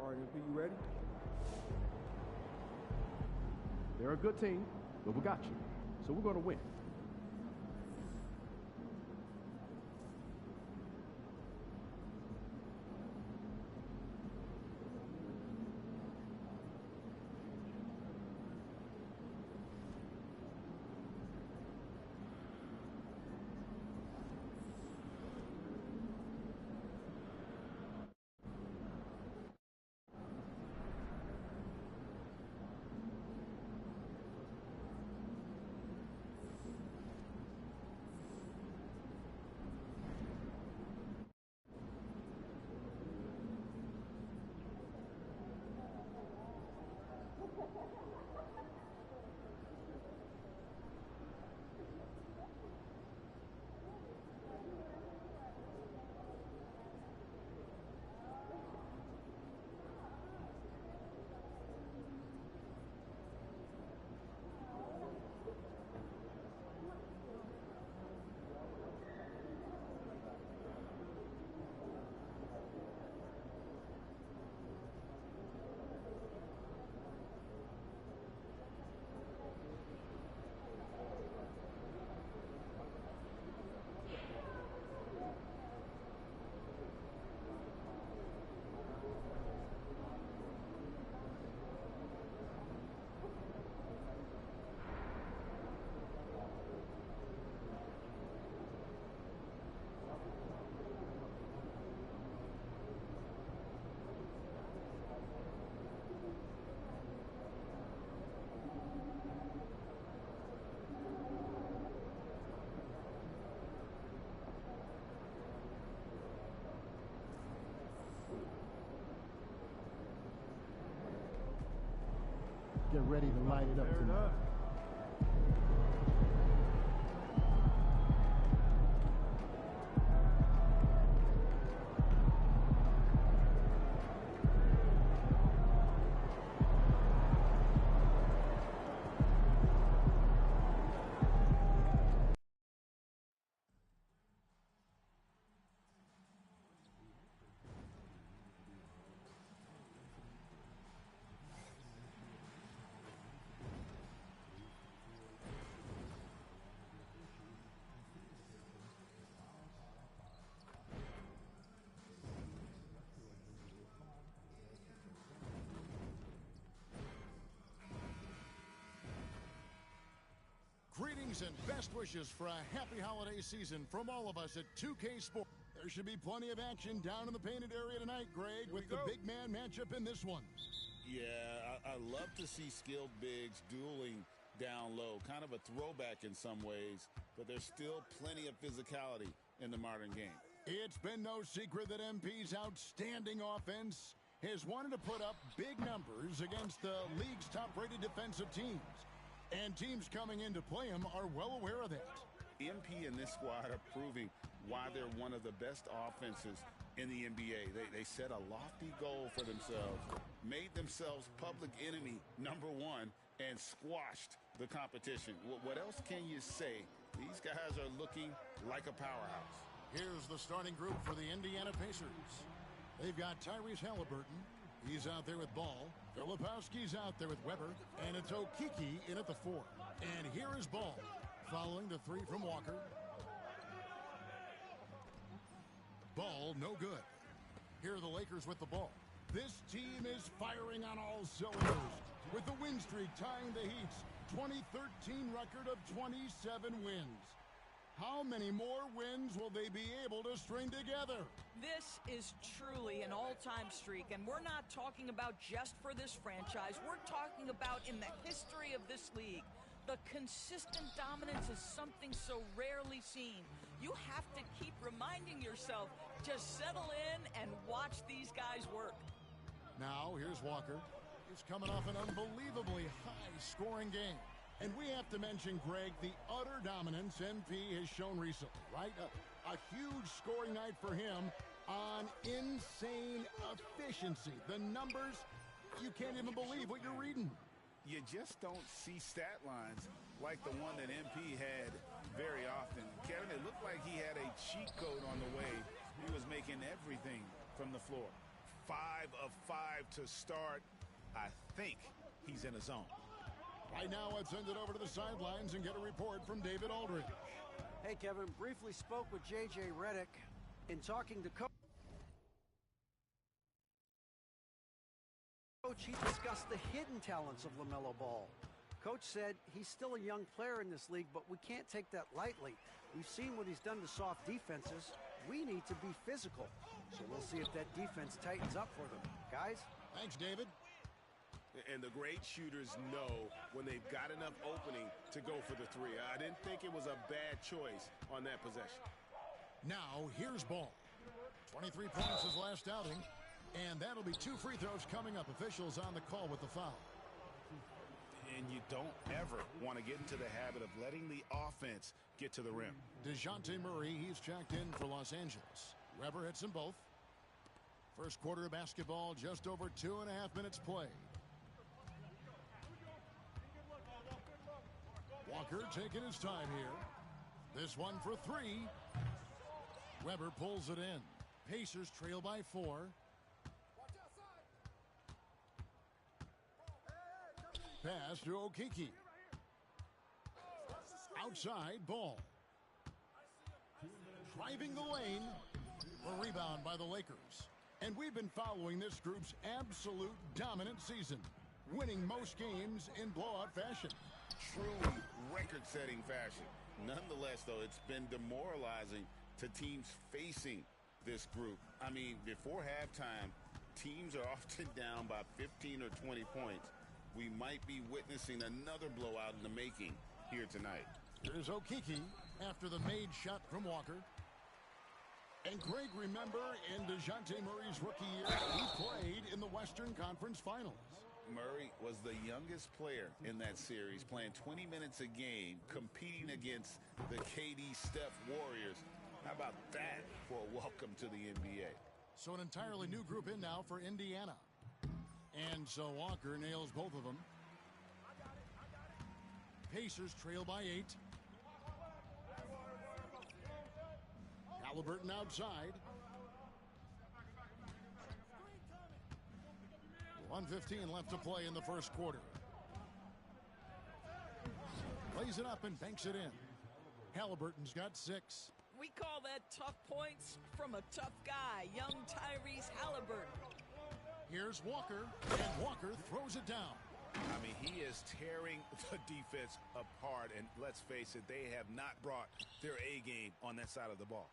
All right, MP, you ready? They're a good team, but we got you. So we're going to win. Get ready to light it up tonight. Greetings and best wishes for a happy holiday season from all of us at 2K Sports. There should be plenty of action down in the painted area tonight, Greg, with the big man matchup in this one. Yeah, I love to see skilled bigs dueling down low. Kind of a throwback in some ways, but there's still plenty of physicality in the modern game. It's been no secret that MP's outstanding offense has wanted to put up big numbers against the league's top-rated defensive teams. And teams coming in to play him are well aware of that. MP and this squad are proving why they're one of the best offenses in the NBA. They set a lofty goal for themselves, made themselves public enemy #1, and squashed the competition. What else can you say? These guys are looking like a powerhouse. Here's the starting group for the Indiana Pacers. They've got Tyrese Halliburton. He's out there with Ball. Filipowski's out there with Weber. And it's Okeke in at the 4. And here is Ball, following the 3 from Walker. Ball, no good. Here are the Lakers with the ball. This team is firing on all cylinders, with the win streak tying the Heat's 2013 record of 27 wins. How many more wins will they be able to string together? This is truly an all-time streak, and we're not talking about just for this franchise. We're talking about in the history of this league. The consistent dominance is something so rarely seen. You have to keep reminding yourself, just settle in and watch these guys work. Now, here's Walker. He's coming off an unbelievably high-scoring game. And we have to mention, Greg, the utter dominance MP has shown recently, right? A huge scoring night for him on insane efficiency. The numbers, you can't even believe what you're reading. You just don't see stat lines like the one that MP had very often. Kevin, it looked like he had a cheat code on the way. He was making everything from the floor. 5 of 5 to start. I think he's in a zone. Right now, let's send it over to the sidelines and get a report from David Aldridge. Hey, Kevin, briefly spoke with J.J. Redick. In talking to Coach, he discussed the hidden talents of LaMelo Ball. Coach said he's still a young player in this league, but we can't take that lightly. We've seen what he's done to soft defenses. We need to be physical. So we'll see if that defense tightens up for them. Guys? Thanks, David. And the great shooters know when they've got enough opening to go for the three. I didn't think it was a bad choice on that possession. Now, here's Ball. 23 points his last outing. And that'll be 2 free throws coming up. Officials on the call with the foul. And you don't ever want to get into the habit of letting the offense get to the rim. DeJounte Murray, he's checked in for Los Angeles. Weber hits them both. First quarter of basketball, just over 2.5 minutes played. Walker taking his time here. This one for 3. Weber pulls it in. Pacers trail by 4. Pass to Okeke. Outside, Ball. Driving the lane. A rebound by the Lakers. And we've been following this group's absolute dominant season, winning most games in blowout fashion. Truly record-setting fashion. Nonetheless, though, it's been demoralizing to teams facing this group. I mean, before halftime, teams are often down by 15 or 20 points. We might be witnessing another blowout in the making here tonight. Here's Okeke after the made shot from Walker. And Greg, remember, in DeJounte Murray's rookie year, he played in the Western Conference Finals. Murray was the youngest player in that series, playing 20 minutes a game, competing against the KD Steph Warriors. How about that for a welcome to the NBA? So an entirely new group in now for Indiana. And so Walker nails both of them. Pacers trail by 8. Halliburton outside. 1:15 left to play in the first quarter. Lays it up and banks it in. Halliburton's got 6. We call that tough points from a tough guy, young Tyrese Halliburton. Here's Walker, and Walker throws it down. I mean, he is tearing the defense apart, and let's face it, they have not brought their A game on that side of the ball.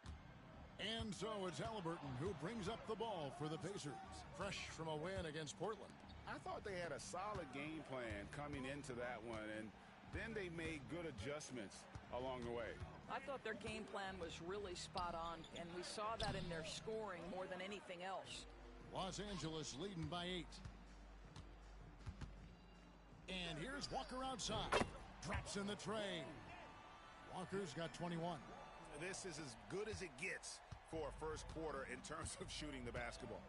And so it's Halliburton who brings up the ball for the Pacers, fresh from a win against Portland. I thought they had a solid game plan coming into that one, and then they made good adjustments along the way. I thought their game plan was really spot on, and we saw that in their scoring more than anything else. Los Angeles leading by 8. And here's Walker outside. Drops in the tray. Walker's got 21. This is as good as it gets for a first quarter in terms of shooting the basketball.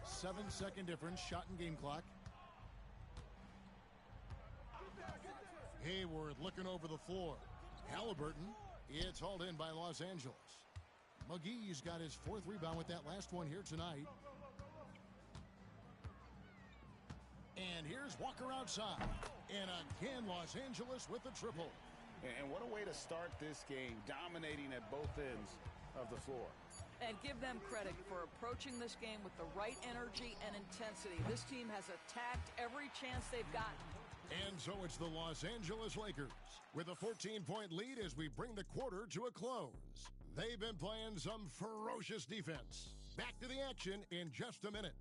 7-second difference, shot and game clock. Hayward looking over the floor. Halliburton, it's hauled in by Los Angeles. McGee's got his 4th rebound with that last one here tonight. And here's Walker outside. And again, Los Angeles with a triple. And what a way to start this game, dominating at both ends of the floor. And give them credit for approaching this game with the right energy and intensity. This team has attacked every chance they've gotten. And so it's the Los Angeles Lakers with a 14-point lead as we bring the quarter to a close. They've been playing some ferocious defense. Back to the action in just a minute.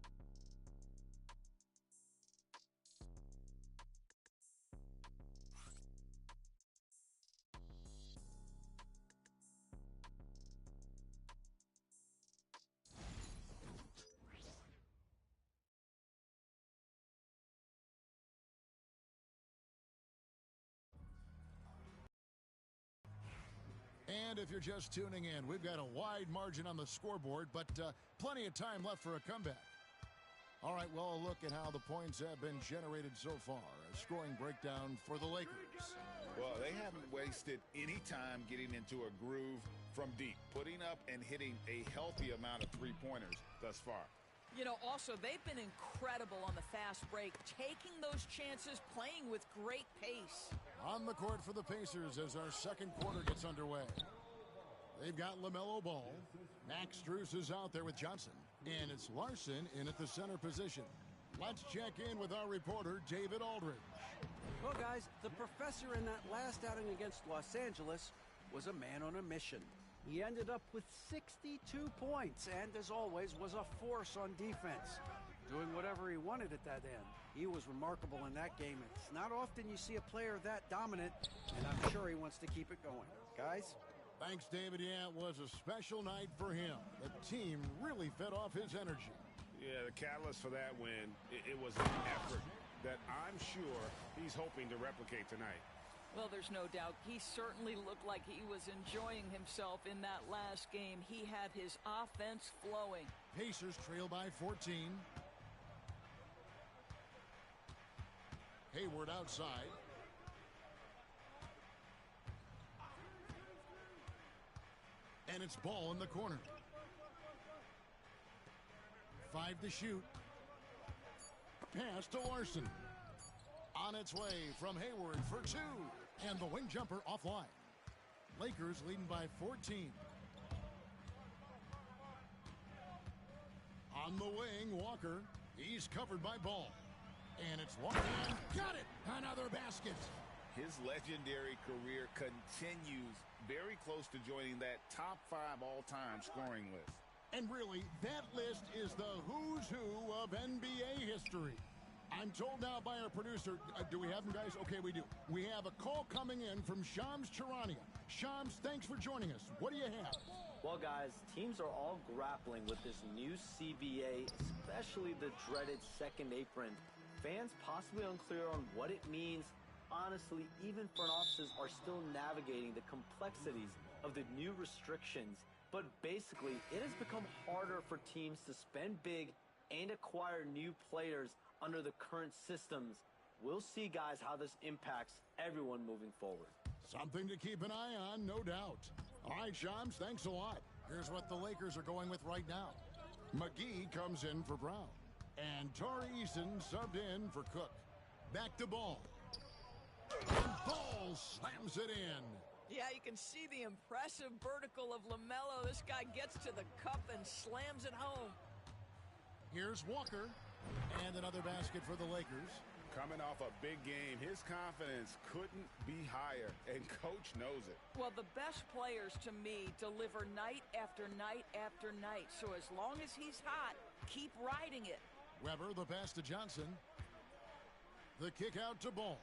And if you're just tuning in, we've got a wide margin on the scoreboard, but plenty of time left for a comeback. All right, well, a look at how the points have been generated so far. A scoring breakdown for the Lakers. Well, they haven't wasted any time getting into a groove from deep, putting up and hitting a healthy amount of three-pointers thus far. You know, also, they've been incredible on the fast break, taking those chances, playing with great pace. On the court for the Pacers as our second quarter gets underway. They've got LaMelo Ball. Max Strus is out there with Johnson. And it's Larson in at the center position. Let's check in with our reporter, David Aldridge. Well, guys, the professor in that last outing against Los Angeles was a man on a mission. He ended up with 62 points and, as always, was a force on defense, doing whatever he wanted at that end. He was remarkable in that game. It's not often you see a player that dominant, and I'm sure he wants to keep it going. Guys? Thanks, David. Yeah, it was a special night for him. The team really fed off his energy. Yeah, the catalyst for that win, it was an effort that I'm sure he's hoping to replicate tonight. Well, there's no doubt. He certainly looked like he was enjoying himself in that last game. He had his offense flowing. Pacers trail by 14. Hayward outside. And it's Ball in the corner. 5 to shoot. Pass to Larson. On its way from Hayward for 2. And the wing jumper offline. Lakers leading by 14. On the wing, Walker. He's covered by Ball. And it's Walker. Got it! Another basket. His legendary career continues, very close to joining that top 5 all-time scoring list. And really, that list is the who's who of NBA history. I'm told now by our producer, do we have him, guys? Okay, we do. We have a call coming in from Shams Charania. Shams, thanks for joining us. What do you have? Well, guys, teams are all grappling with this new CBA, especially the dreaded second apron. Fans possibly unclear on what it means. Honestly, even front offices are still navigating the complexities of the new restrictions. But basically, it has become harder for teams to spend big and acquire new players under the current systems. We'll see, guys, how this impacts everyone moving forward. Something to keep an eye on, no doubt. All right, Shams, thanks a lot. Here's what the Lakers are going with right now. McGee comes in for Brown. And Tari Eason subbed in for Cook. Back to Ball. And Ball slams it in. Yeah, you can see the impressive vertical of LaMelo. This guy gets to the cup and slams it home. Here's Walker. And another basket for the Lakers. Coming off a big game, his confidence couldn't be higher, and Coach knows it. Well, the best players, to me, deliver night after night after night. So as long as he's hot, keep riding it. Weber, the pass to Johnson. The kick out to Ball.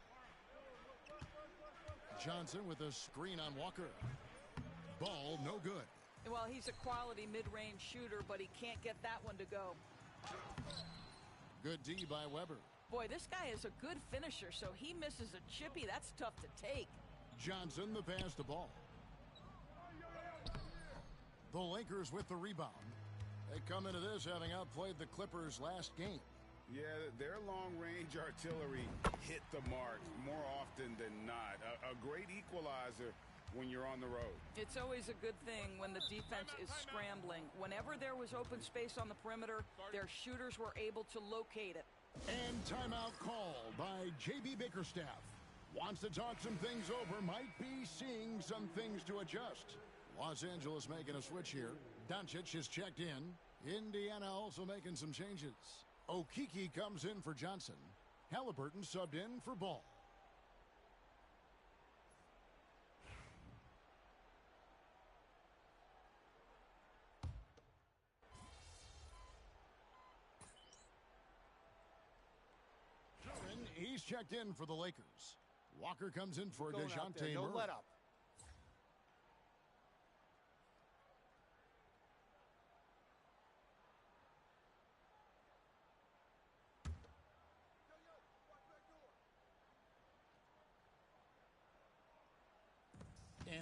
Johnson with a screen on Walker. Ball, no good. Well, he's a quality mid-range shooter, but he can't get that one to go. Good D by Weber. Boy, this guy is a good finisher, so he misses a chippy. That's tough to take. Johnson, the pass to Ball. The Lakers with the rebound. They come into this having outplayed the Clippers last game. Yeah, their long-range artillery hit the mark more often than not. A great equalizer when you're on the road. It's always a good thing when the defense is scrambling. Whenever there was open space on the perimeter, their shooters were able to locate it. And timeout called by J.B. Bickerstaff. Wants to talk some things over, might be seeing some things to adjust. Los Angeles making a switch here. Doncic is checked in. Indiana also making some changes. Okeke comes in for Johnson. Halliburton subbed in for Ball. He's checked in for the Lakers. Walker comes in for DeJounte Murray. Don't let up.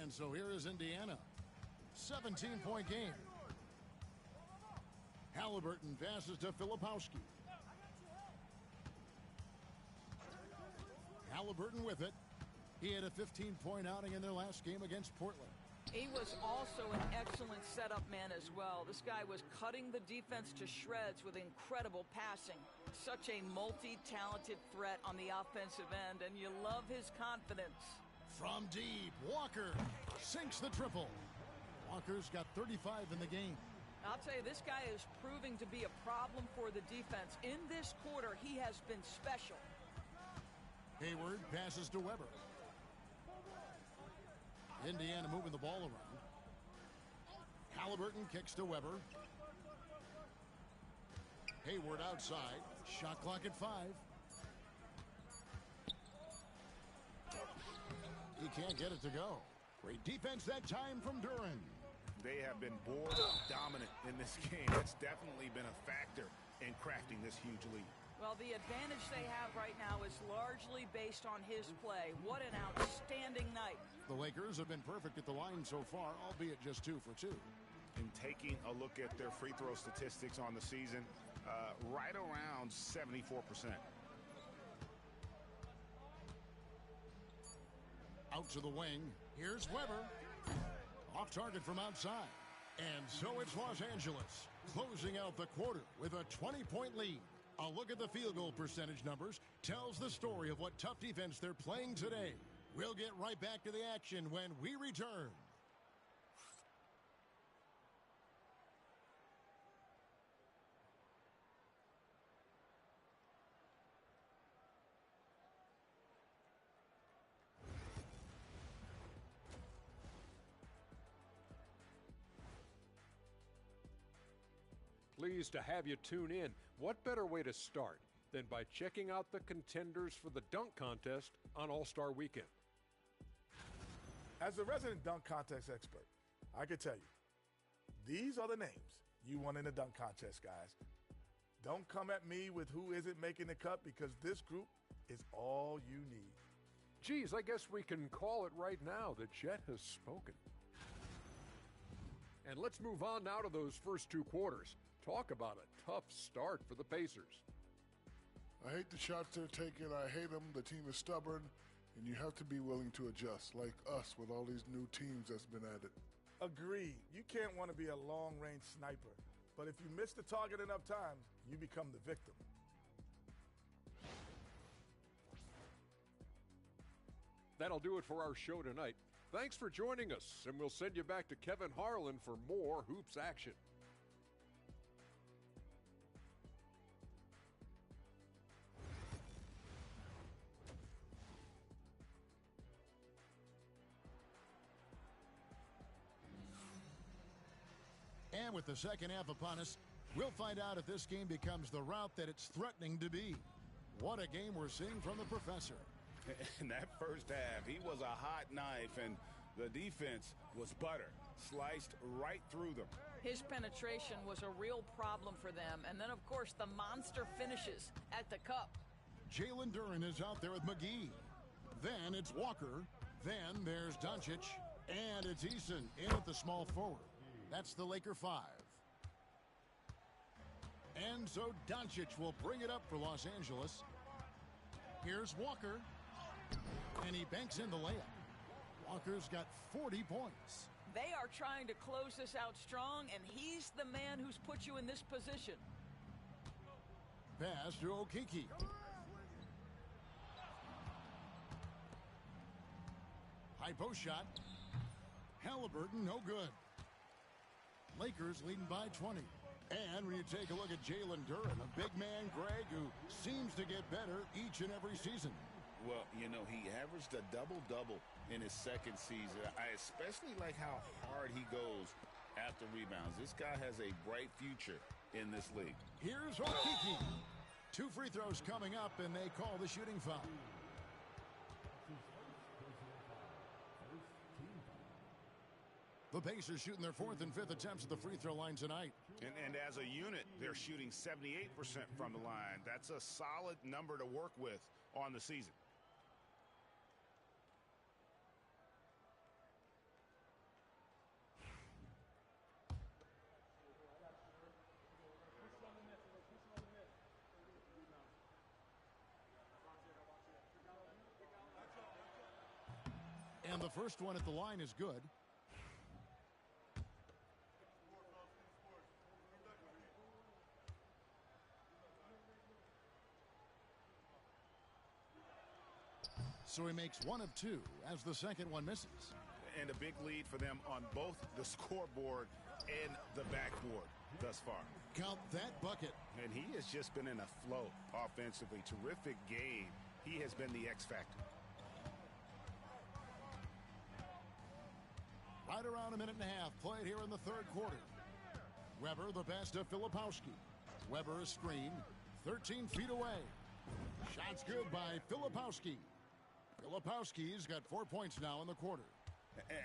And so here is Indiana. 17-point game. Halliburton passes to Filipowski. Halliburton with it. He had a 15-point outing in their last game against Portland. He was also an excellent setup man as well. This guy was cutting the defense to shreds with incredible passing. Such a multi-talented threat on the offensive end, and you love his confidence. From deep, Walker sinks the triple. Walker's got 35 in the game. I'll tell you, this guy is proving to be a problem for the defense. In this quarter, he has been special. Hayward passes to Weber. Indiana moving the ball around. Halliburton kicks to Weber. Hayward outside. Shot clock at 5. He can't get it to go. Great defense that time from Duren. They have been board dominant in this game. That's definitely been a factor in crafting this huge lead. Well, the advantage they have right now is largely based on his play. What an outstanding night. The Lakers have been perfect at the line so far, albeit just 2 for 2. In taking a look at their free throw statistics on the season, right around 74%. Out to the wing. Here's Weber. Off target from outside. And so it's Los Angeles closing out the quarter with a 20-point lead. A look at the field goal percentage numbers tells the story of what tough defense they're playing today. We'll get right back to the action when we return. Pleased to have you tune in. What better way to start than by checking out the contenders for the dunk contest on All-Star Weekend? As a resident dunk contest expert, I can tell you, these are the names you want in the dunk contest, guys. Don't come at me with who isn't making the cut, because this group is all you need. Geez, I guess we can call it right now. The Jet has spoken. And let's move on now to those first 2 quarters. Talk about a tough start for the Pacers. I hate the shots they're taking. I hate them. The team is stubborn, and you have to be willing to adjust, like us with all these new teams that's been added. Agreed. You can't want to be a long-range sniper, but if you miss the target enough times, you become the victim. That'll do it for our show tonight. Thanks for joining us, and we'll send you back to Kevin Harlan for more hoops action. And with the second half upon us, we'll find out if this game becomes the route that it's threatening to be. What a game we're seeing from the professor. In that first half, he was a hot knife, and the defense was butter, sliced right through them. His penetration was a real problem for them. And then, of course, the monster finishes at the cup. Jalen Duren is out there with McGee. Then it's Walker. Then there's Doncic. And it's Eason in at the small forward. That's the Laker 5. And so Doncic will bring it up for Los Angeles. Here's Walker. And he banks in the layup. Walker's got 40 points. They are trying to close this out strong, and he's the man who's put you in this position. Pass to Okeke. High post shot. Halliburton, no good. Lakers leading by 20. And when you take a look at Jalen Duren, a big man, Greg, who seems to get better each and every season. Well, you know, he averaged a double-double in his second season. I especially like how hard he goes after rebounds. This guy has a bright future in this league. Here's Okeke. 2 free throws coming up, and they call the shooting foul. The Pacers shooting their 4th and 5th attempts at the free throw line tonight. And as a unit, they're shooting 78% from the line. That's a solid number to work with on the season. And the first one at the line is good. So he makes one of two as the second one misses. And a big lead for them on both the scoreboard and the backboard thus far. Count that bucket. And he has just been in a flow offensively. Terrific game. He has been the X factor. Right around a minute and a half played here in the third quarter. Weber, the pass to Filipowski. Weber, a screen, 13 feet away. Shot's good by Filipowski. Filipowski's got 4 points now in the quarter.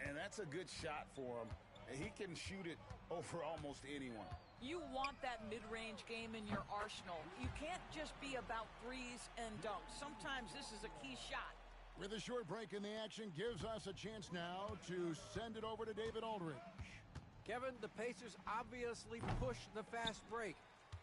And that's a good shot for him. He can shoot it over almost anyone. You want that mid-range game in your arsenal. You can't just be about threes and dunks. Sometimes this is a key shot. With a short break in the action, gives us a chance now to send it over to David Aldridge. Kevin, the Pacers obviously push the fast break.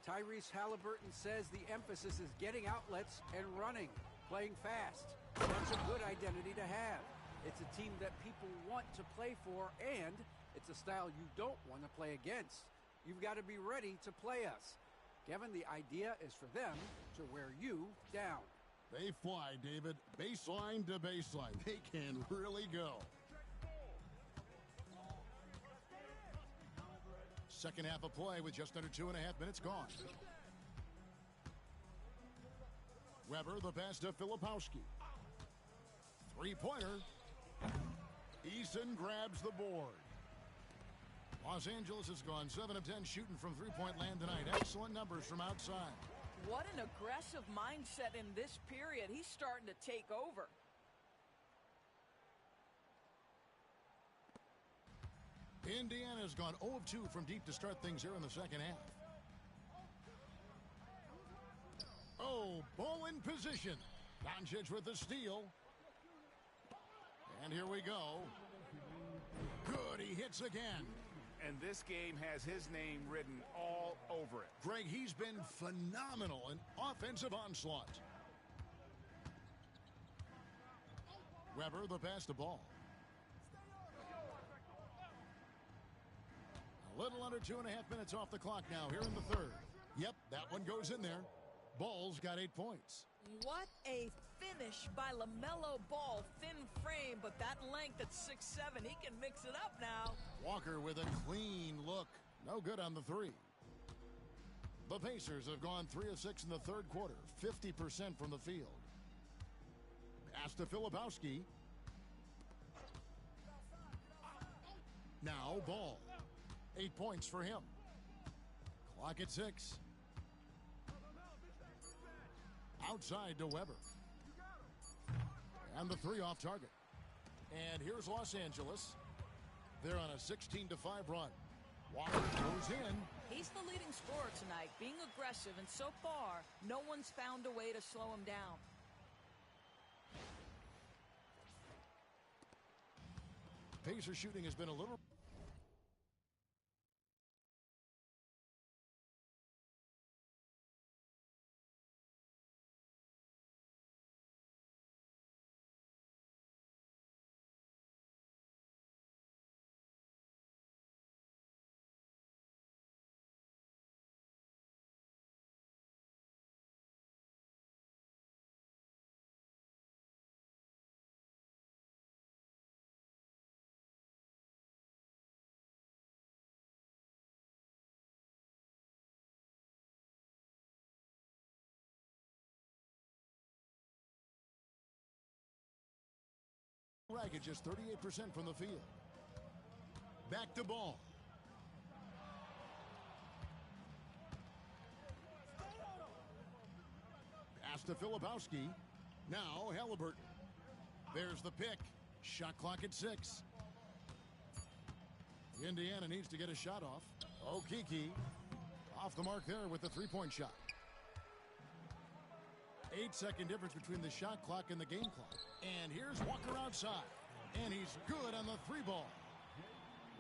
Tyrese Halliburton says the emphasis is getting outlets and running, playing fast. That's a good identity to have. It's a team that people want to play for, and it's a style you don't want to play against. You've got to be ready to play us. Kevin, the idea is for them to wear you down. They fly, David. Baseline to baseline. They can really go. Second half of play with just under 2.5 minutes gone. Weber, the pass to Filipowski. Three-pointer. Eason grabs the board. Los Angeles has gone 7 of 10 shooting from three-point land tonight. Excellent numbers from outside. What an aggressive mindset in this period. He's starting to take over. Indiana's gone 0 of 2 from deep to start things here in the second half. Oh, ball in position. Doncic with the steal. And here we go. Good, he hits again. And this game has his name written all over it. Greg, he's been phenomenal in offensive onslaught. Weber, the pass to Ball. A little under 2.5 minutes off the clock now here in the third. Yep, that one goes in there. Ball's got 8 points. What a finish by LaMelo Ball. Thin frame, but that length at 6'7", he can mix it up now. Walker with a clean look. No good on the three. The Pacers have gone 3 of 6 in the third quarter. 50% from the field. Pass to Filipowski. Now Ball. 8 points for him. Clock at 6. Outside to Weber. And the three off target. And here's Los Angeles. They're on a 16-5 run. Walker goes in. He's the leading scorer tonight, being aggressive, and so far, no one's found a way to slow him down. Pacer shooting has been a little... Ragged just 38% from the field. Back to Ball. Pass to Filipowski. Now Halliburton. There's the pick. Shot clock at 6. Indiana needs to get a shot off. Okeke off the mark there with the three-point shot. 8-second difference between the shot clock and the game clock. And here's Walker outside. And he's good on the three ball.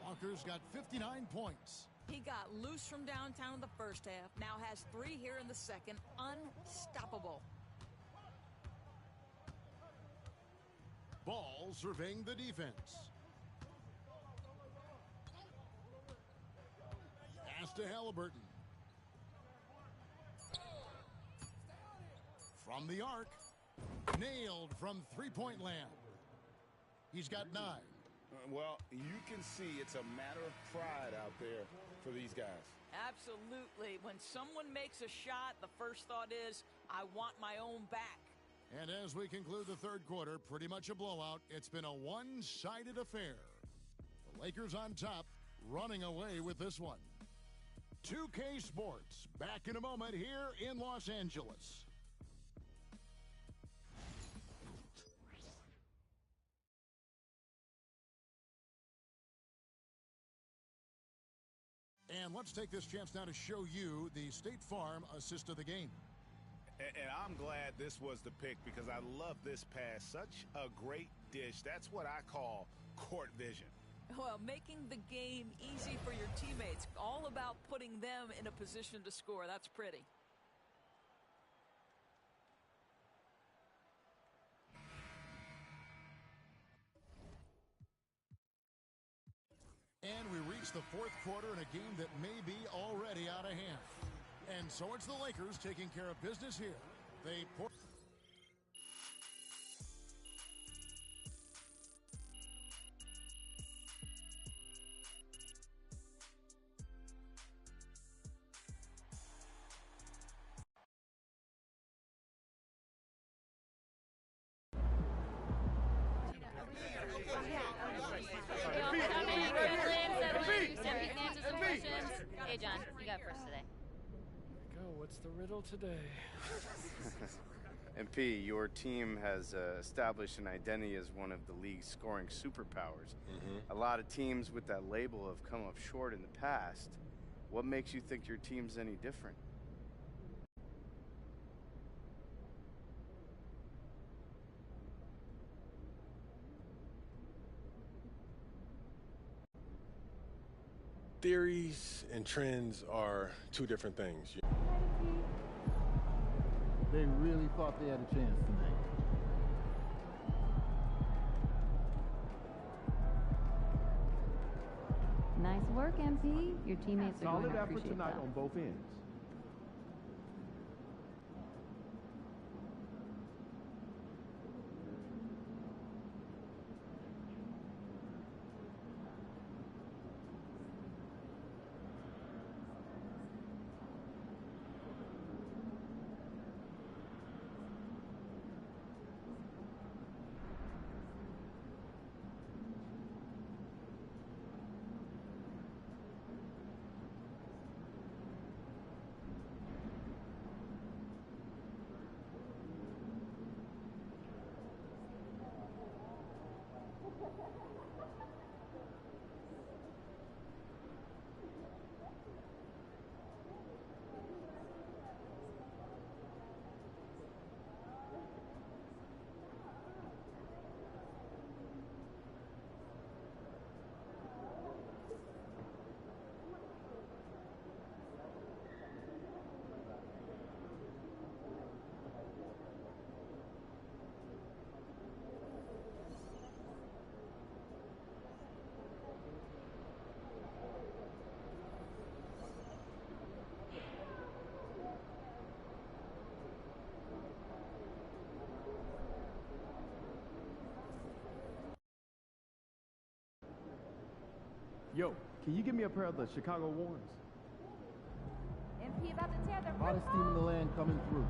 Walker's got 59 points. He got loose from downtown in the first half. Now has 3 here in the second. Unstoppable. Ball surveying the defense. Pass to Halliburton. From the arc. nailed from three-point land. He's got 9. Well, you can see it's a matter of pride out there for these guys. Absolutely. When someone makes a shot, the first thought is, I want my own back. And as we conclude the third quarter, pretty much a blowout. It's been a one-sided affair. The Lakers on top, running away with this one. 2K Sports, back in a moment here in Los Angeles. And let's take this chance now to show you the State Farm assist of the game. And I'm glad this was the pick because I love this pass. Such a great dish. That's what I call court vision. Well, making the game easy for your teammates. All about putting them in a position to score. That's pretty. And we reach the fourth quarter in a game that may be already out of hand. And so it's the Lakers taking care of business here. They pour. Hey, John, you got first today. Go. What's the riddle today? MP, your team has established an identity as one of the league's scoring superpowers. A lot of teams with that label have come up short in the past. What makes you think your team's any different? Theories and trends are two different things. They really thought they had a chance tonight. Nice work, MP. Your teammates are Solid going to effort appreciate tonight that. on both ends. Yo, can you give me a pair of the Chicago Warrens? MP about to tear the Hottest team in the land coming through.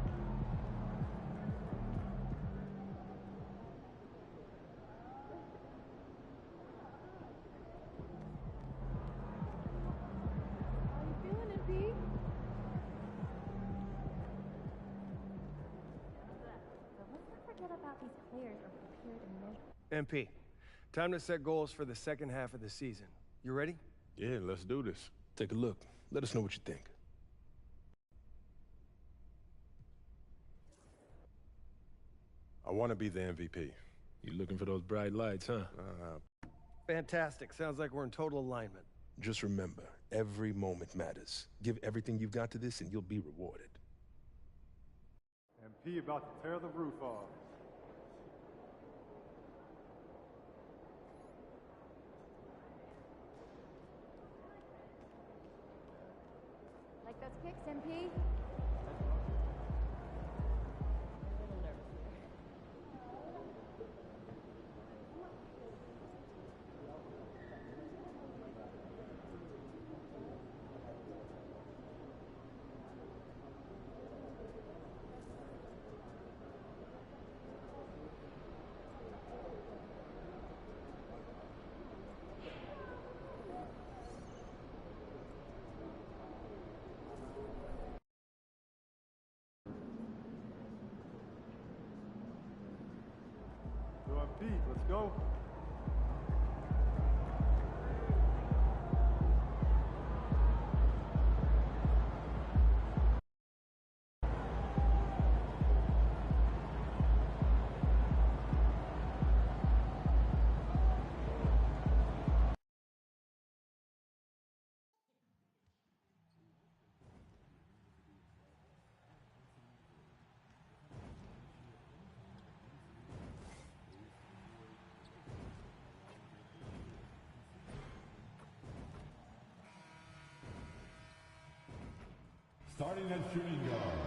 How you feeling, MP? But let's not forget about these players are prepared and measured. MP, time to set goals for the second half of the season. You ready? Yeah, let's do this. Take a look. Let us know what you think. I want to be the MVP. You looking for those bright lights, huh? Fantastic. Sounds like we're in total alignment. Just remember, every moment matters. Give everything you've got to this and you'll be rewarded. MP about to tear the roof off. Like those kicks, MP? Pete, let's go. Starting at shooting guard,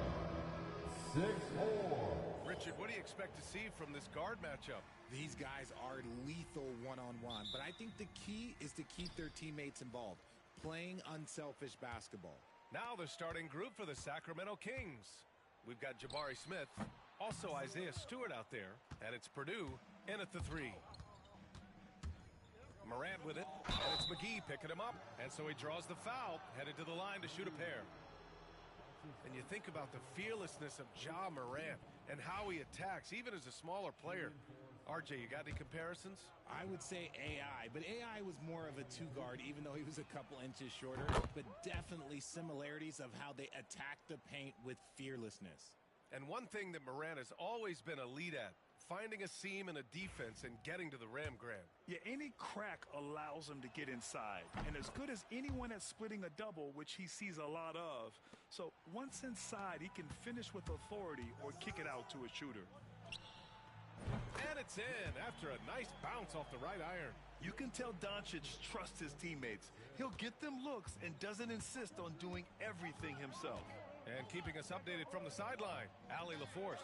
6'4". Richard, what do you expect to see from this guard matchup? These guys are lethal one-on-one, but I think the key is to keep their teammates involved, playing unselfish basketball. Now the starting group for the Sacramento Kings. We've got Jabari Smith, also Isaiah Stewart out there, and it's Purdue in at the 3. Morant with it, and it's McGee picking him up, and so he draws the foul, headed to the line to shoot a pair. And you think about the fearlessness of Ja Morant and how he attacks, even as a smaller player. RJ, you got any comparisons? I would say AI, but AI was more of a two-guard, even though he was a couple inches shorter, but definitely similarities of how they attack the paint with fearlessness. And one thing that Morant has always been a lead at, finding a seam in a defense and getting to the rim, Grant. Yeah, any crack allows him to get inside. And as good as anyone at splitting a double, which he sees a lot of. So once inside, he can finish with authority or kick it out to a shooter. And it's in after a nice bounce off the right iron. You can tell Doncic trusts his teammates. He'll get them looks and doesn't insist on doing everything himself. And keeping us updated from the sideline, Allie LaForce.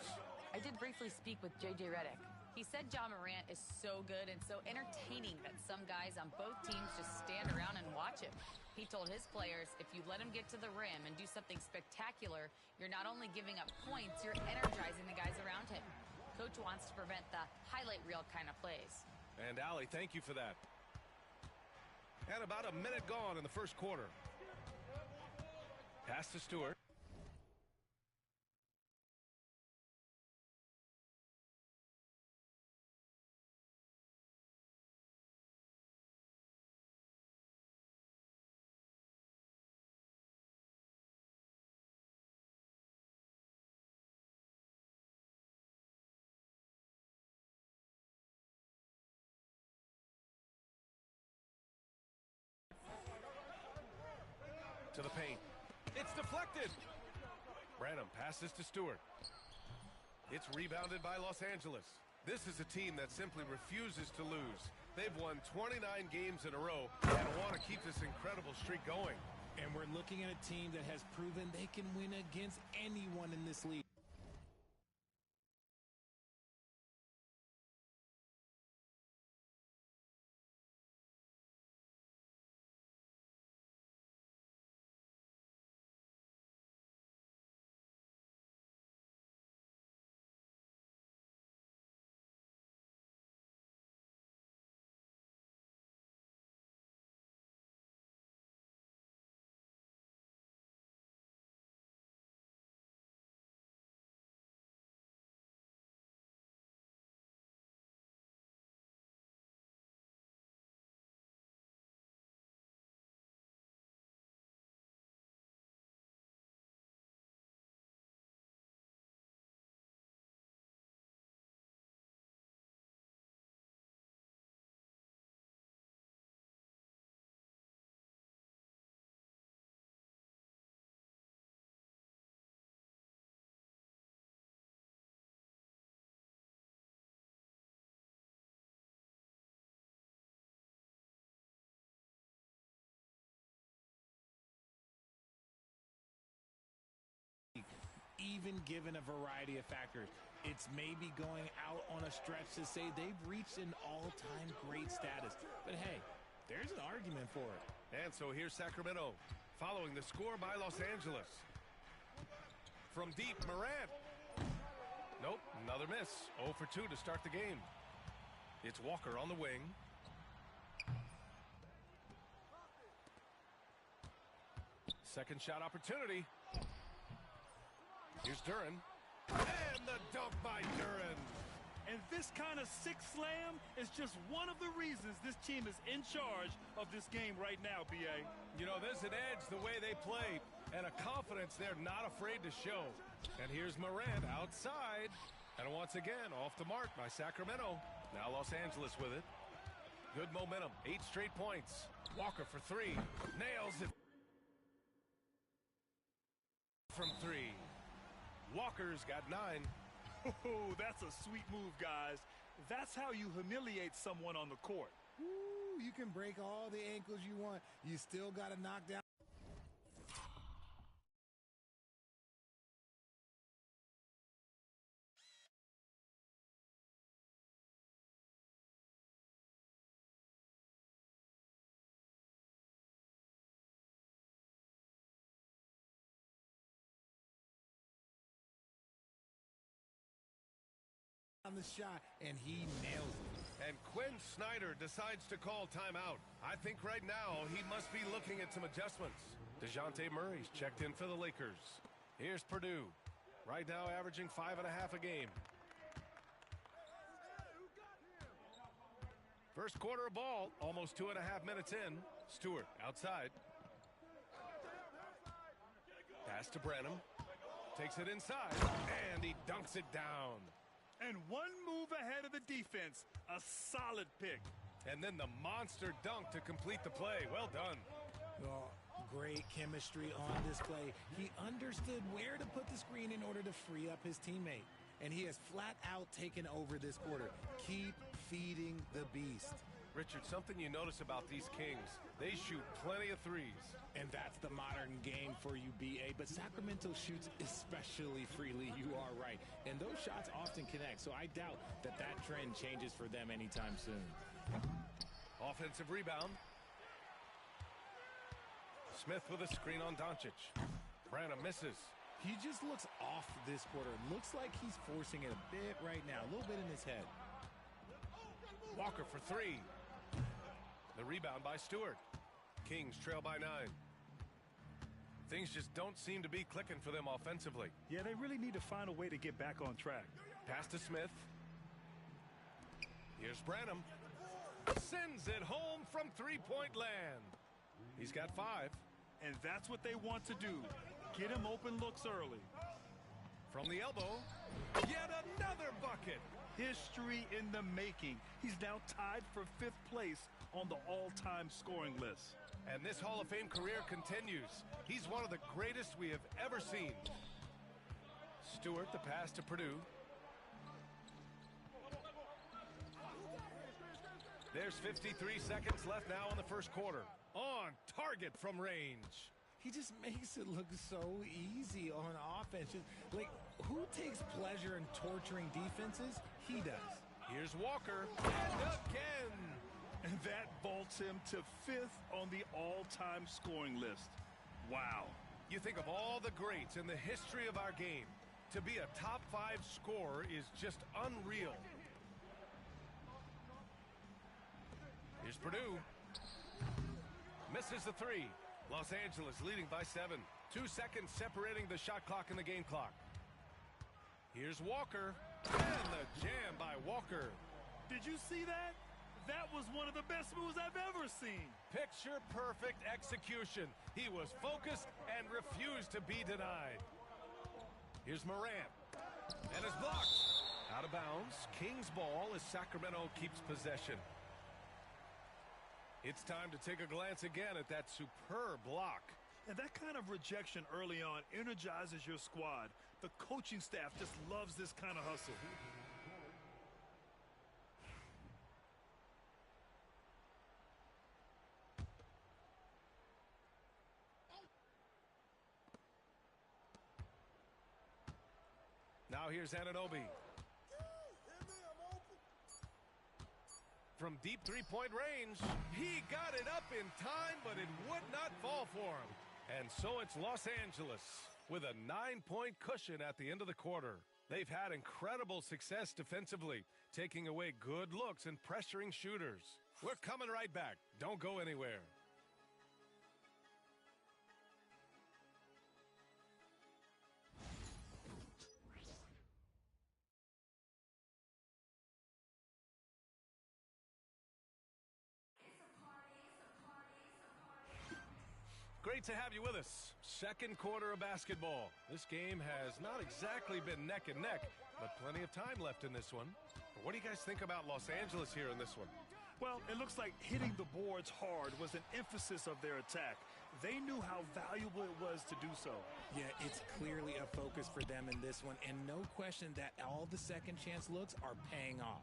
I did briefly speak with J.J. Redick. He said Ja Morant is so good and so entertaining that some guys on both teams just stand around and watch him. He told his players, if you let him get to the rim and do something spectacular, you're not only giving up points, you're energizing the guys around him. Coach wants to prevent the highlight reel kind of plays. And Allie, thank you for that. And about a minute gone in the first quarter. Pass to Stewart. To the paint. It's deflected. Branham passes to Stewart. It's rebounded by Los Angeles. This is a team that simply refuses to lose. They've won 29 games in a row and want to keep this incredible streak going. And we're looking at a team that has proven they can win against anyone in this league. Even given a variety of factors, it's maybe going out on a stretch to say they've reached an all-time great status. But hey, there's an argument for it. And so here's Sacramento, following the score by Los Angeles. From deep, Morant. Nope, another miss. 0 for 2 to start the game. It's Walker on the wing. Second shot opportunity. Here's Duren. And the dunk by Duren. And this kind of sick slam is just one of the reasons this team is in charge of this game right now, B.A. You know, there's an edge the way they play and a confidence they're not afraid to show. And here's Morant outside. And once again, off the mark by Sacramento. Now Los Angeles with it. Good momentum. 8 straight points. Walker for 3. Nails it. From 3. Walker's got 9. Oh, that's a sweet move, guys. That's how you humiliate someone on the court. Ooh, you can break all the ankles you want. You still got to knock down. On the shot, and he nails it. And Quinn Snyder decides to call timeout. I think right now he must be looking at some adjustments. DeJounte Murray's checked in for the Lakers. Here's Purdue. Right now averaging 5.5 a game. First quarter of ball, almost 2.5 minutes in. Stewart outside. Pass to Branham. Takes it inside, and he dunks it down. And one move ahead of the defense. A solid pick. And then the monster dunk to complete the play. Well done. Oh, great chemistry on display. He understood where to put the screen in order to free up his teammate. And he has flat out taken over this quarter. Keep feeding the beast. Richard, something you notice about these Kings, they shoot plenty of threes. And that's the modern game for you, B.A. But Sacramento shoots especially freely. You are right. And those shots often connect. So I doubt that that trend changes for them anytime soon. Offensive rebound. Smith with a screen on Doncic. Branham misses. He just looks off this quarter. Looks like he's forcing it a bit right now. A little bit in his head. Walker for 3. The rebound by Stewart. Kings trail by 9. Things just don't seem to be clicking for them offensively. Yeah, they really need to find a way to get back on track. Pass to Smith. Here's Branham. Sends it home from three-point land. He's got 5. And that's what they want to do. Get him open looks early. From the elbow, yet another bucket. History in the making. He's now tied for 5th place on the all-time scoring list. And this Hall of Fame career continues. He's one of the greatest we have ever seen. Stewart, the pass to Purdue. There's 53 seconds left now in the first quarter. On target from range. He just makes it look so easy on offense. Like, who takes pleasure in torturing defenses? He does. Here's Walker. And again. And that vaults him to 5th on the all-time scoring list. Wow. You think of all the greats in the history of our game. To be a top 5 scorer is just unreal. Here's Purdue. Misses the 3. Los Angeles leading by 7. 2 seconds separating the shot clock and the game clock. Here's Walker. And the jam by Walker. Did you see that? That was one of the best moves I've ever seen. Picture perfect execution. He was focused and refused to be denied. Here's Morant. And it's blocked. Out of bounds. Kings ball as Sacramento keeps possession. It's time to take a glance again at that superb block. And that kind of rejection early on energizes your squad. The coaching staff just loves this kind of hustle. Now here's Anunoby. From deep three-point range, he got it up in time, but it would not fall for him. And so it's Los Angeles with a 9-point cushion at the end of the quarter. They've had incredible success defensively, taking away good looks and pressuring shooters. We're coming right back. Don't go anywhere. Great to have you with us. Second quarter of basketball. This game has not exactly been neck and neck, but plenty of time left in this one. What do you guys think about Los Angeles here in this one? Well, it looks like hitting the boards hard was an emphasis of their attack. They knew how valuable it was to do so. Yeah, it's clearly a focus for them in this one, and no question that all the second chance looks are paying off.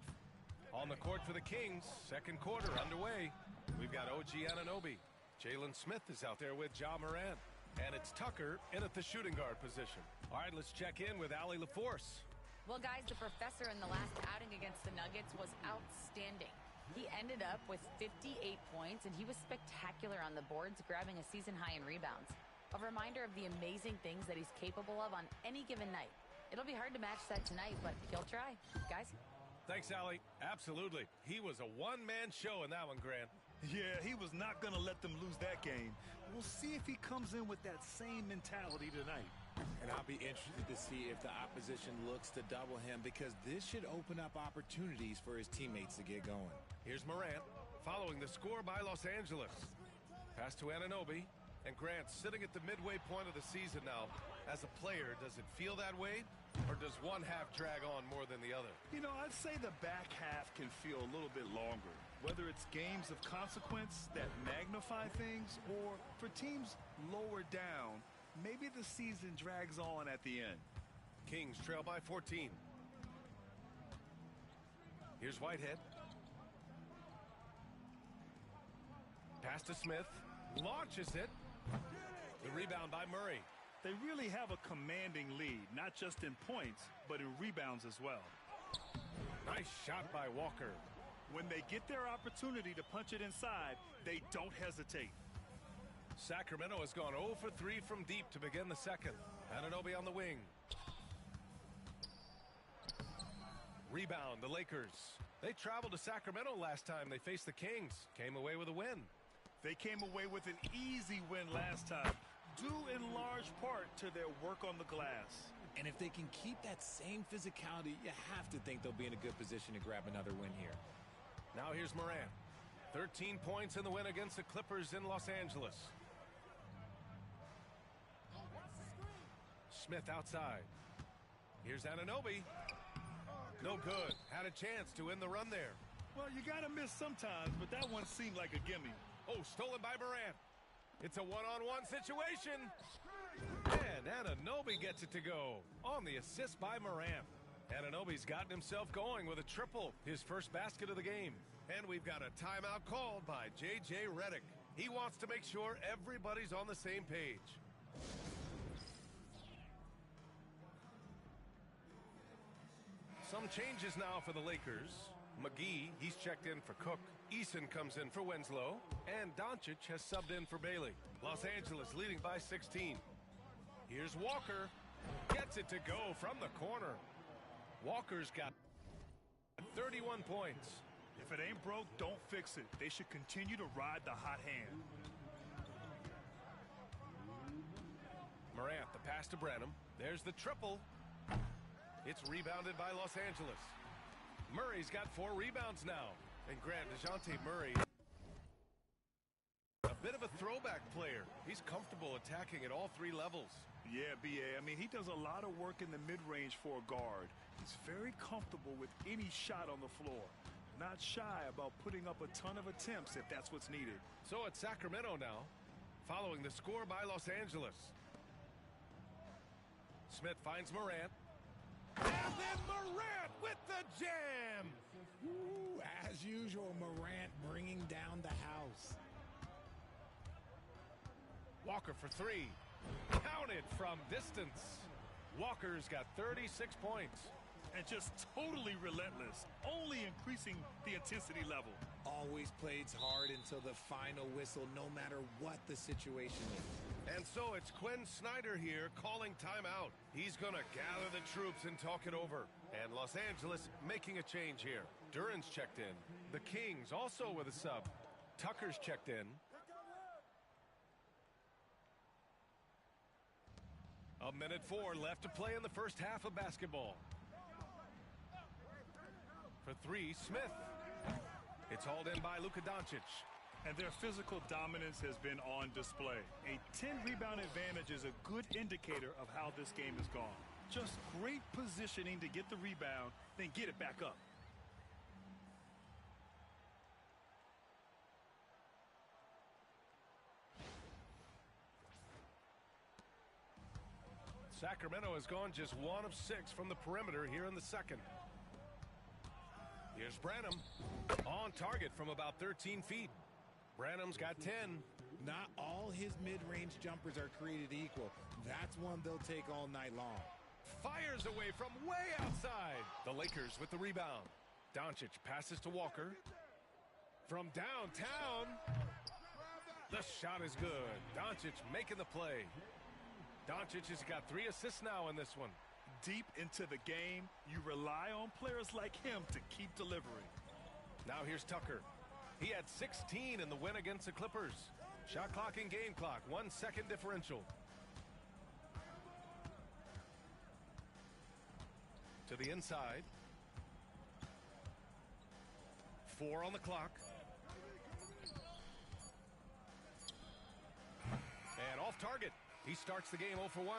On the court for the Kings, second quarter underway. We've got OG Anunoby. Jalen Smith is out there with Ja Morant. And it's Tucker in at the shooting guard position. All right, let's check in with Allie LaForce. Well, guys, the professor in the last outing against the Nuggets was outstanding. He ended up with 58 points, and he was spectacular on the boards, grabbing a season high in rebounds. A reminder of the amazing things that he's capable of on any given night. It'll be hard to match that tonight, but he'll try. Guys? Thanks, Allie. Absolutely. He was a one-man show in that one, Grant. Yeah, he was not going to let them lose that game. We'll see if he comes in with that same mentality tonight. And I'll be interested to see if the opposition looks to double him, because this should open up opportunities for his teammates to get going. Here's Morant following the score by Los Angeles. Pass to Anunoby, and Grant sitting at the midway point of the season now. As a player, does it feel that way, or does one half drag on more than the other? You know, I'd say the back half can feel a little bit longer. Whether it's games of consequence that magnify things, or for teams lower down, maybe the season drags on at the end. Kings trail by 14. Here's Whitehead. Pass to Smith. Launches it. The rebound by Murray. They really have a commanding lead, not just in points, but in rebounds as well. Nice shot by Walker. When they get their opportunity to punch it inside, they don't hesitate. Sacramento has gone 0 for 3 from deep to begin the second. Anunoby on the wing. Rebound, the Lakers. They traveled to Sacramento last time they faced the Kings. Came away with a win. They came away with an easy win last time, due in large part to their work on the glass. And if they can keep that same physicality, you have to think they'll be in a good position to grab another win here. Now here's Morant. 13 points in the win against the Clippers in Los Angeles. Smith outside. Here's Anunoby. No good. Had a chance to end the run there. Well, you got to miss sometimes, but that one seemed like a gimme. Oh, stolen by Morant. It's a one-on-one situation. And Anunoby gets it to go on the assist by Morant. Anunoby's gotten himself going with a triple, his first basket of the game. And we've got a timeout called by J.J. Redick. He wants to make sure everybody's on the same page. Some changes now for the Lakers. McGee, he's checked in for Cook. Eason comes in for Winslow. And Doncic has subbed in for Bailey. Los Angeles leading by 16. Here's Walker. Gets it to go from the corner. Walker's got 31 points. If it ain't broke, don't fix it. They should continue to ride the hot hand. Morant, the pass to Branham. There's the triple. It's rebounded by Los Angeles. Murray's got 4 rebounds now. And Grant, DeJounte Murray, a bit of a throwback player. He's comfortable attacking at all 3 levels. Yeah, B.A. I mean, he does a lot of work in the mid-range for a guard. He's very comfortable with any shot on the floor. Not shy about putting up a ton of attempts if that's what's needed. So it's Sacramento now, following the score by Los Angeles. Smith finds Morant. And then Morant with the jam! Ooh, as usual, Morant bringing down the house. Walker for 3. Counted from distance. Walker's got 36 points. And just totally relentless, only increasing the intensity level. Always plays hard until the final whistle, no matter what the situation is. And so it's Quinn Snyder here calling timeout. He's going to gather the troops and talk it over. And Los Angeles making a change here. Duran's checked in. The Kings also with a sub. Tucker's checked in. A minute 4 left to play in the first half of basketball. For 3, Smith. It's hauled in by Luka Doncic. and their physical dominance has been on display. A 10-rebound advantage is a good indicator of how this game has gone. Just great positioning to get the rebound, then get it back up. Sacramento has gone just 1 of 6 from the perimeter here in the second. Here's Branham on target from about 13 feet. Branham's got 10. Not all his mid-range jumpers are created equal. That's one they'll take all night long. Fires away from way outside. The Lakers with the rebound. Doncic passes to Walker. From downtown. The shot is good. Doncic making the play. Doncic has got 3 assists now in this one. Deep into the game, you rely on players like him to keep delivering. Now here's Tucker. He had 16 in the win against the Clippers. Shot clock and game clock, 1 second differential. To the inside. 4 on the clock. And off target. He starts the game 0 for 1.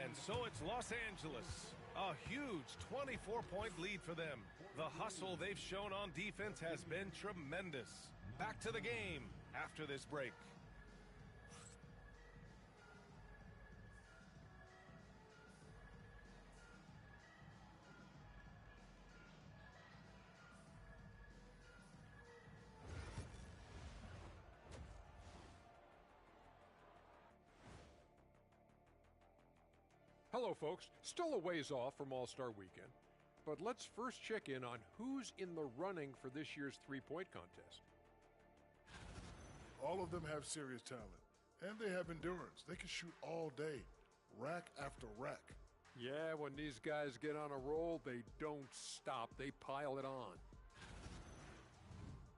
And so it's Los Angeles. A huge 24-point lead for them. The hustle they've shown on defense has been tremendous. Back to the game after this break. Hello, folks. Still a ways off from All-Star Weekend, but let's first check in on who's in the running for this year's three-point contest. All of them have serious talent, and they have endurance. They can shoot all day, rack after rack. Yeah, when these guys get on a roll, they don't stop. They pile it on.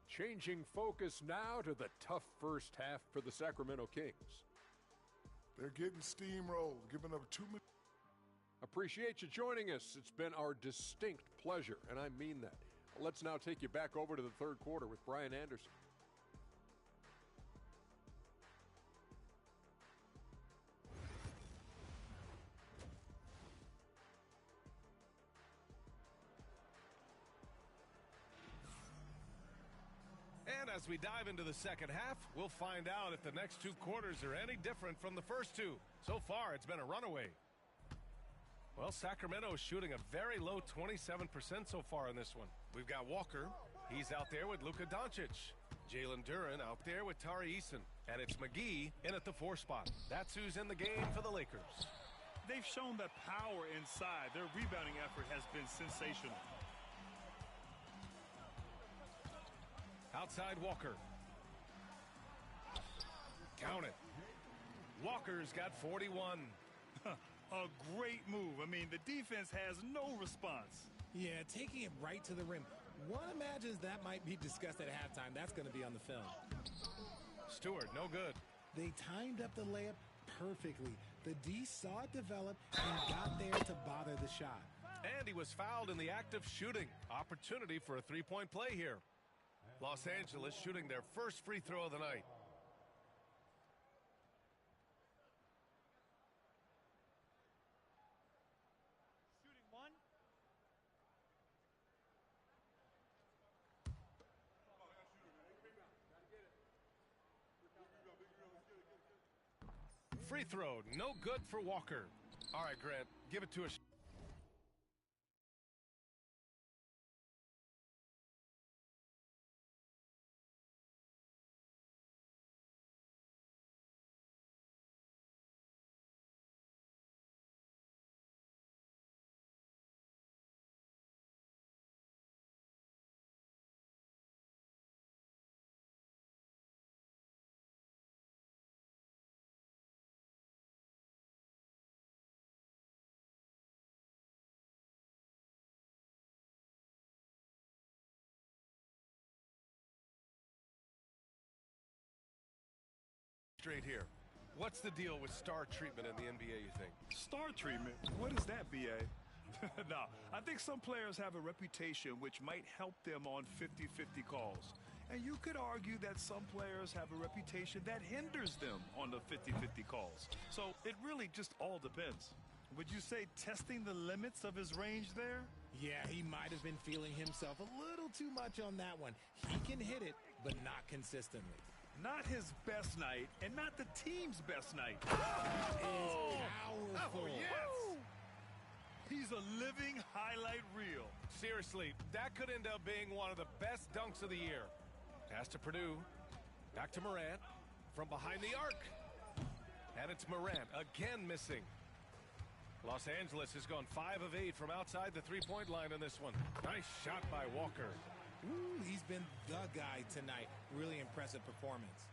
Changing focus now to the tough first half for the Sacramento Kings. They're getting steamrolled, giving up 2 minutes. Appreciate you joining us. It's been our distinct pleasure, and I mean that. Let's now take you back over to the third quarter with Brian Anderson. And as we dive into the second half, we'll find out if the next 2 quarters are any different from the first 2. So far, it's been a runaway. Well, Sacramento is shooting a very low 27% so far in this one. We've got Walker. He's out there with Luka Doncic. Jalen Duren out there with Tari Eason. And it's McGee in at the 4 spot. That's who's in the game for the Lakers. They've shown that power inside. Their rebounding effort has been sensational. Outside Walker. Count it. Walker's got 41. A great move. I mean, the defense has no response. Yeah, taking it right to the rim. One imagines that might be discussed at halftime. That's going to be on the film. Stewart, no good. They timed up the layup perfectly. The D saw it develop and got there to bother the shot. And he was fouled in the act of shooting. Opportunity for a 3-point play here. Los Angeles shooting their first free throw of the night. Free throw, no good for Walker. All right, Grant, give it to us. Straight here. What's the deal with star treatment in the NBA, you think? Star treatment? What is that, B.A.? No, I think some players have a reputation which might help them on 50-50 calls. And you could argue that some players have a reputation that hinders them on the 50-50 calls. So it really just all depends. Would you say testing the limits of his range there? Yeah, he might have been feeling himself a little too much on that one. He can hit it, but not consistently. Not his best night, and not the team's best night. Is powerful. Oh, yes! He's a living highlight reel. Seriously, that could end up being one of the best dunks of the year. Pass to Purdue. Back to Morant. From behind the arc. And it's Morant again missing. Los Angeles has gone 5 of 8 from outside the three-point line in this one. Nice shot by Walker. Ooh, he's been the guy tonight. Really impressive performance.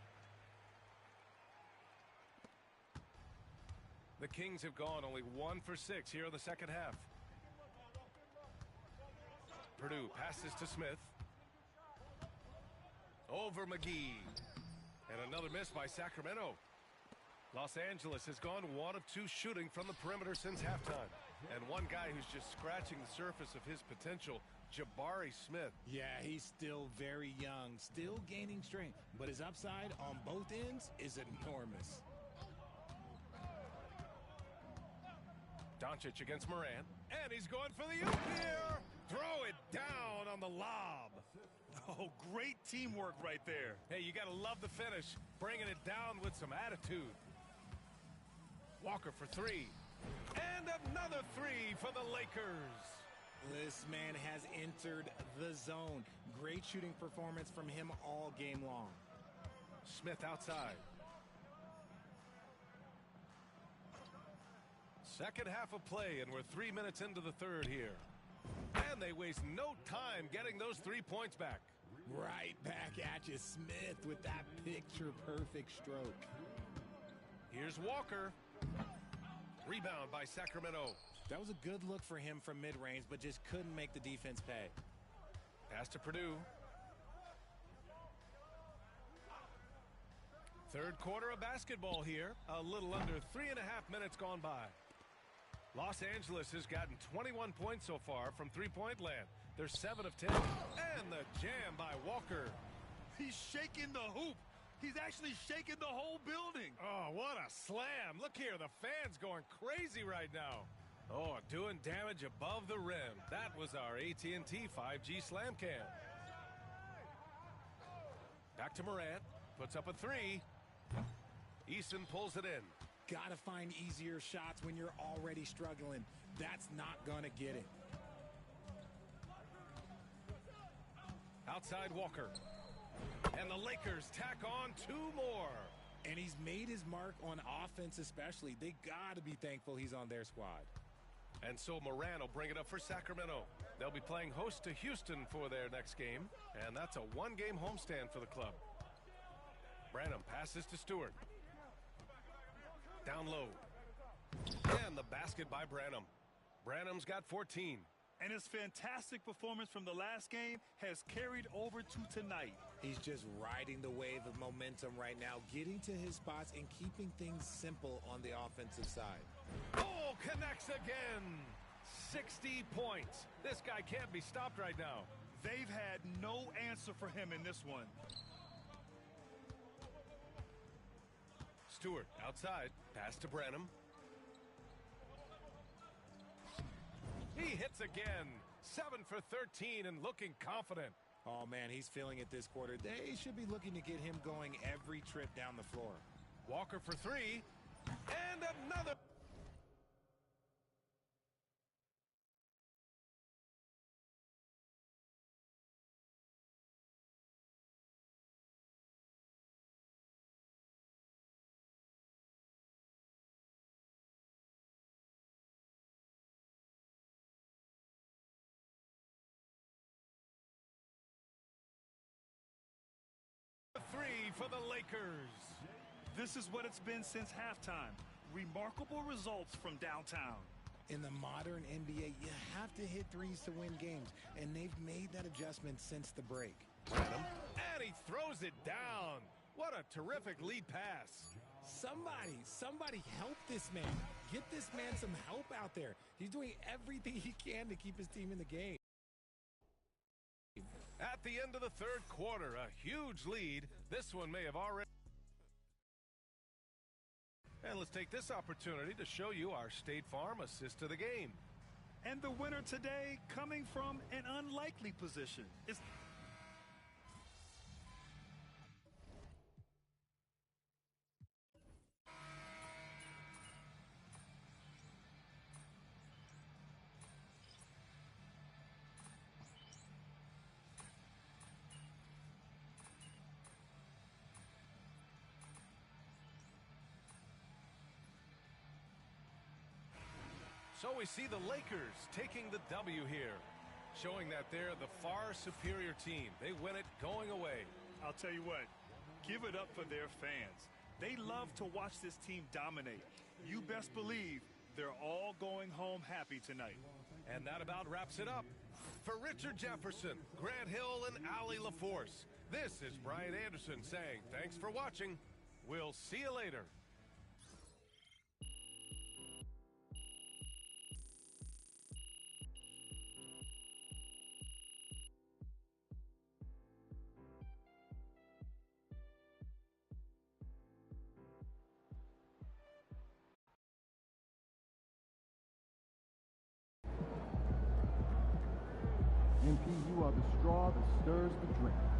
The Kings have gone only 1 for 6 here in the second half. Purdue passes to Smith. Over McGee. And another miss by Sacramento. Los Angeles has gone 1 of 2 shooting from the perimeter since halftime. And one guy who's just scratching the surface of his potential, Jabari Smith. Yeah, he's still very young, still gaining strength, but his upside on both ends is enormous. Doncic against Morant, and he's going for the oop here. Throw it down on the lob. Oh, great teamwork right there. Hey, you got to love the finish, bringing it down with some attitude. Walker for 3. And another 3 for the Lakers. This man has entered the zone. Great shooting performance from him all game long. Smith outside. Second half of play, and we're 3 minutes into the third here. And they waste no time getting those 3 points back. Right back at you, Smith, with that picture-perfect stroke. Here's Walker. Rebound by Sacramento. That was a good look for him from mid-range, but just couldn't make the defense pay. Pass to Purdue. Third quarter of basketball here. A little under 3.5 minutes gone by. Los Angeles has gotten 21 points so far from three-point land. They're 7 of 10. And the jam by Walker. He's shaking the hoop. He's actually shaking the whole building. Oh, what a slam. Look here, the fans going crazy right now. Oh, doing damage above the rim. That was our AT&T 5G slam cam. Back to Morant. Puts up a 3. Easton pulls it in. Gotta find easier shots when you're already struggling. That's not gonna get it. Outside Walker. And the Lakers tack on 2 more. And he's made his mark on offense especially. They gotta be thankful he's on their squad. And so Morant will bring it up for Sacramento. They'll be playing host to Houston for their next game. And that's a 1-game homestand for the club. Branham passes to Stewart. Down low. And the basket by Branham. Branham's got 14. And his fantastic performance from the last game has carried over to tonight. He's just riding the wave of momentum right now, getting to his spots and keeping things simple on the offensive side. Oh, connects again. 60 points. This guy can't be stopped right now. They've had no answer for him in this one. Stewart outside. Pass to Branham. He hits again. 7 for 13 and looking confident. Oh, man, he's feeling it this quarter. They should be looking to get him going every trip down the floor. Walker for 3. And another. For the Lakers. This is what it's been since halftime. Remarkable results from downtown. In the modern NBA, you have to hit threes to win games, and they've made that adjustment since the break. Branham, and he throws it down. What a terrific lead pass. Somebody help this man. Get this man some help out there. He's doing everything he can to keep his team in the game. At the end of the third quarter. A huge lead. This one may have already... And let's take this opportunity to show you our State Farm assist to the game. And the winner today coming from an unlikely position. So we see the Lakers taking the W here, showing that they're the far superior team. They win it going away. I'll tell you what, give it up for their fans. They love to watch this team dominate. You best believe they're all going home happy tonight. And that about wraps it up. For Richard Jefferson, Grant Hill, and Allie LaForce, this is Brian Anderson saying thanks for watching. We'll see you later. MP, you are the straw that stirs the drink.